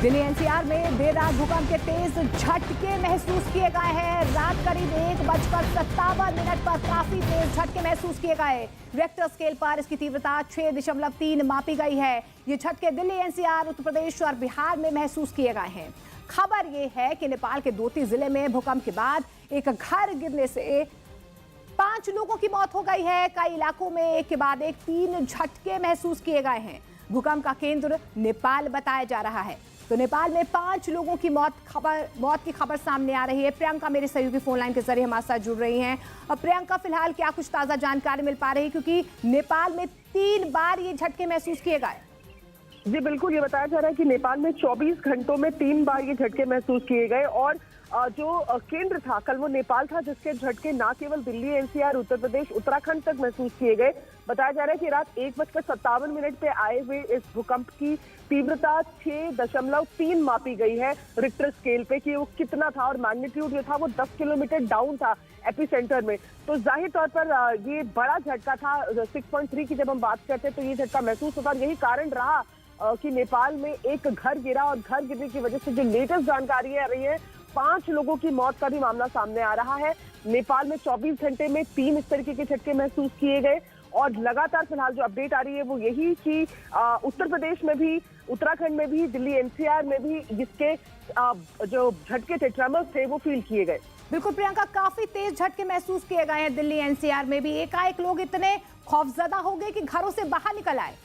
Delhi NCR में देर रात भूकंप के तेज झटके महसूस किए गए हैं। रात करीब 1:57 पर काफी तेज झटके महसूस किए गए। रिक्टर स्केल पर इसकी तीव्रता 6.3 मापी गई है। ये झटके दिल्ली एनसीआर, उत्तर प्रदेश और बिहार में महसूस किए गए हैं। खबर ये है कि नेपाल के दोती जिले में भूकंप के बाद एक घर गिरने से 5 लोगों की मौत हो गई है। कई इलाकों में एक के बाद एक 3 झटके महसूस किए गए हैं। भूकंप का केंद्र नेपाल बताया जा रहा है। तो नेपाल में 5 लोगों की मौत की खबर सामने आ रही है। प्रियंका मेरे सहयोगी फोन लाइन के जरिए हमारे साथ जुड़ रही हैं। अब प्रियंका, फिलहाल क्या कुछ ताजा जानकारी मिल पा रही है, क्योंकि नेपाल में 3 बार ये झटके महसूस किए गए? जी बिल्कुल, ये बताया जा रहा है कि नेपाल में 24 घंटों में 3 बार ये झटके महसूस किए गए और जो केंद्र था कल वो नेपाल था, जिसके झटके न केवल दिल्ली एनसीआर, उत्तर प्रदेश, उत्तराखंड तक महसूस किए गए। बताया जा रहा है कि रात 1:57 पे आए हुए इस भूकंप की तीव्रता 6.3 मापी गई है रिक्टर स्केल पे कि वो कितना था, और मैग्नीट्यूड जो था वो 10 किलोमीटर डाउन था एपिसेंटर में। तो जाहिर तौर पर ये बड़ा झटका था। 6.3 की जब हम बात करते हैं तो ये झटका महसूस होता, और यही कारण रहा कि नेपाल में एक घर गिरा, और घर गिरने की वजह से जो लेटेस्ट जानकारी आ रही है 5 लोगों की मौत का भी मामला सामने आ रहा है। नेपाल में 24 घंटे में 3 इस तरीके के झटके महसूस किए गए, और लगातार फिलहाल जो अपडेट आ रही है वो यही कि उत्तर प्रदेश में भी, उत्तराखंड में भी, दिल्ली एनसीआर में भी इसके जो झटके थे, ट्रेमर्स थे, वो फील किए गए। बिल्कुल प्रियंका, काफी तेज झटके महसूस किए गए हैं दिल्ली एनसीआर में भी। एकाएक लोग इतने खौफजदा हो गए कि घरों से बाहर निकल आए।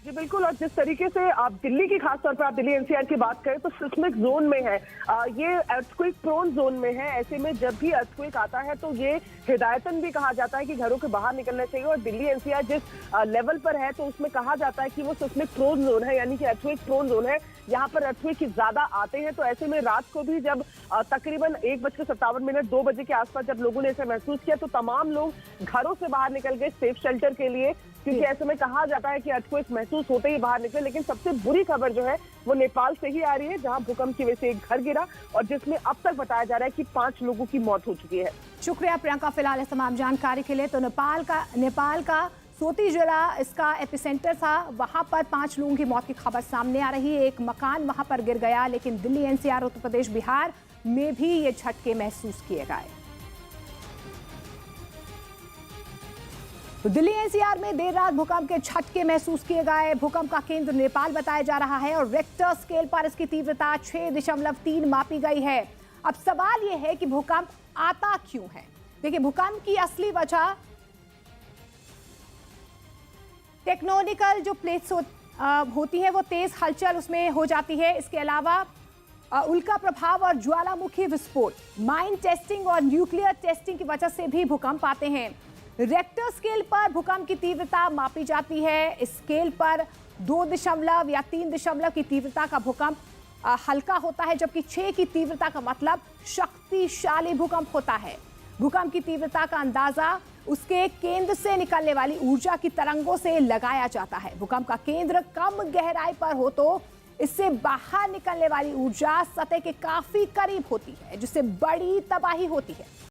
जी बिल्कुल, और जिस तरीके से आप दिल्ली की, खास तौर पर आप दिल्ली एनसीआर की बात करें तो सिस्मिक जोन में है, ये अर्थक्वेक प्रोन जोन में है। ऐसे में जब भी अर्थक्वेक आता है तो ये हिदायतन भी कहा जाता है कि घरों के बाहर निकलना चाहिए, और दिल्ली एनसीआर जिस लेवल पर है तो उसमें कहा जाता है कि वो सिस्मिक प्रोन जोन है, यानी कि अर्थक्वेक प्रोन जोन है। यहाँ पर अर्थक्वेक ज्यादा आते हैं। तो ऐसे में रात को भी जब तकरीबन 1:57 2 बजे के आसपास जब लोगों ने ऐसा महसूस किया तो तमाम लोग घरों से बाहर निकल गए सेफ शेल्टर के लिए, क्योंकि ऐसे में कहा जाता है कि अर्थक्वेक महसूस होते ही बाहर निकले। लेकिन सबसे बुरी खबर जो है वो नेपाल से ही आ रही है, जहां भूकंप की वजह से एक घर गिरा और जिसमें अब तक बताया जा रहा है कि 5 लोगों की मौत हो चुकी है। शुक्रिया प्रियंका फिलहाल इस तमाम जानकारी के लिए। तो नेपाल का सोती जिला इसका एपिसेंटर था, वहां पर 5 लोगों की मौत की खबर सामने आ रही है। एक मकान वहां पर गिर गया, लेकिन दिल्ली एनसीआर, उत्तर प्रदेश, बिहार में भी ये झटके महसूस किए गए। तो दिल्ली एनसीआर में देर रात भूकंप के झटके महसूस किए गए। भूकंप का केंद्र नेपाल बताया जा रहा है, और रिक्टर स्केल पर इसकी तीव्रता 6.3 मापी गई है। अब सवाल यह है कि भूकंप आता क्यों है? देखिए, भूकंप की असली वजह टेक्टोनिकल जो प्लेट्स होती हैं वो तेज हलचल उसमें हो जाती है। इसके अलावा उल्का प्रभाव और ज्वालामुखी विस्फोट, माइन टेस्टिंग और न्यूक्लियर टेस्टिंग की वजह से भी भूकंप आते हैं। रिक्टर स्केल पर भूकंप की तीव्रता मापी जाती है। इस स्केल पर 2 या 3 की तीव्रता का भूकंप हल्का होता है, जबकि 6 की तीव्रता का मतलब शक्तिशाली भूकंप होता है। भूकंप की तीव्रता का अंदाजा उसके केंद्र से निकलने वाली ऊर्जा की तरंगों से लगाया जाता है। भूकंप का केंद्र कम गहराई पर हो तो इससे बाहर निकलने वाली ऊर्जा सतह के काफी करीब होती है, जिससे बड़ी तबाही होती है।